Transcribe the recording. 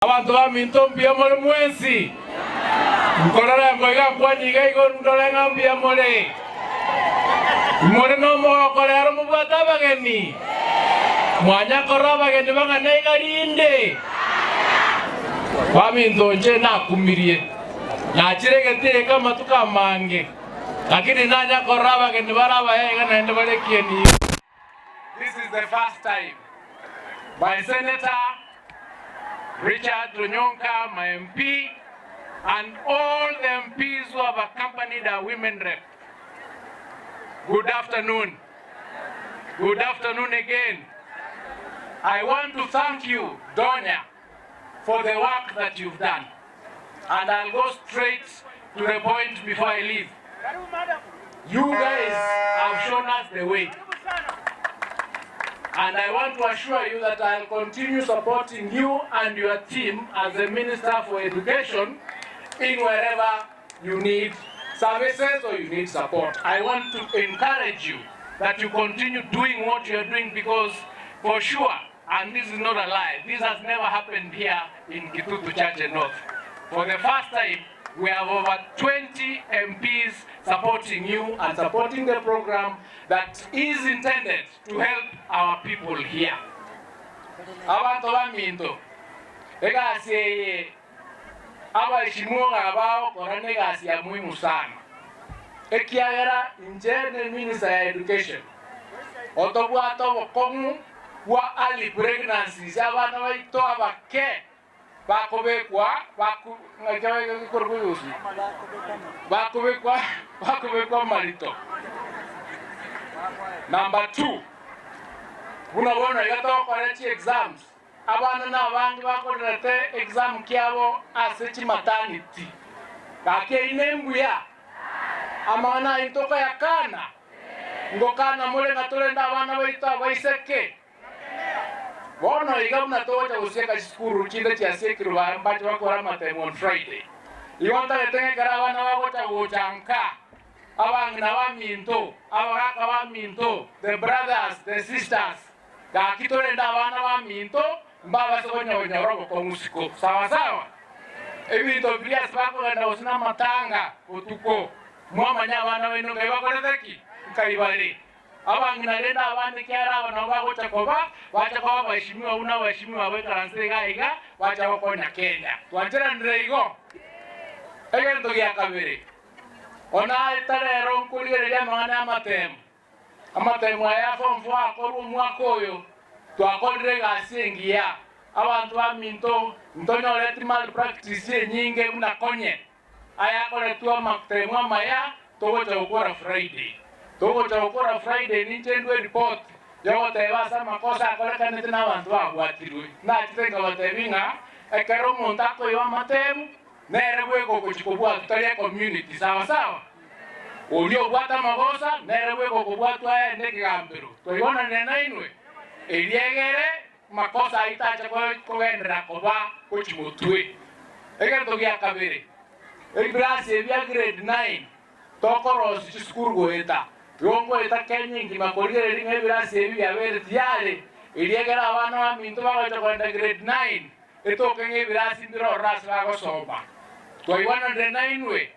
Abantu baminto mbia mole mwensi. Mkorora ngoiga kwanyiga igoro ndolenga mbia mole. Mole no mo korero mubata bageni. Mwanya korra bageni bangana igarinde. Baminto nje nakumirie. Nachiregete kama tukamange. Lakini nanya korra bageni baraba yega naende balekieni. This is the first time my senator Richard Runyonka, my MP, and all the MPs who have accompanied our women rep. Good afternoon. Good afternoon again. I want to thank you, Donya, for the work that you've done. And I'll go straight to the point before I leave. You guys have shown us the way. And I want to assure you that I'll continue supporting you and your team as the Minister for Education in wherever you need services or you need support. I want to encourage you that you continue doing what you're doing, because for sure, and this is not a lie, this has never happened here in Kitutu Church North. For the first time, we have over 20 MPs supporting you and supporting the program that is intended to help our people here. Abantu baminto egasi abashimuga abao korane gasi ya muhimu sana. Ekiagera injene Minister ya Education otobwatwa bokomu wa early pregnancies abana baito abake bakobekwa marito. Number 2, unabona yatawa kwalechi exams abana na abangi bakorete exam kyabo asechi maternity kake inembuya amana intoka yakana ngokana mule natolenda abana baita baiseke. Bono iga unatoja useka shukuru chinde cha sekiru baambacho bakora amatemwa on Friday. Iwanta letenge karavana wagota wochanka. Abangina baminto, abagaka baminto, the brothers, the sisters. Kakitolenda abana baminto, mbaba sokonya rogo kwa musiko. Sawa sawa. Ebito bias bako ganda usina matanga utuko. Mwamanya abana wenu ngaibakoreteki kaibali. Abangina lenda abandi kyara abana bagota koba bacha kwa bashimiwa una bashimiwa bekaranzega iga bacha bakonya Kenya. Twachera ndreigo egento gya kabiri ona itarero nkulire mwana amatemwa ya fonfo akoru mwaka oyo twakorire gasingia abantu baminto ntonyoleti malpractice nyinge unakonye aya kore tu amatemwa maya togocha ukora Friday ninchendwe report yote basa makosa akoreka netina abantu bagwatirwe na kitenga batebinga ekero montako yo amatemu nere bweko kuchikobwa tutalia community sawa sawa. Ulio bwata magosa nere bweko kubwatwa ende kigambiro. Toyona nena inwe. Eliegere makosa itacha kogendera koba kuchimutwe. Egento gya kabiri. Egrasi ebya grade 9 tokoro sikuru goeta. Yongo eta kenyingi makolire ringa egrasi ebya bere tiare. Eliegera abana baminto bagacha kwenda grade 9. Eto kenge egrasi ndiro ras bago soba. Toiwana nena inwe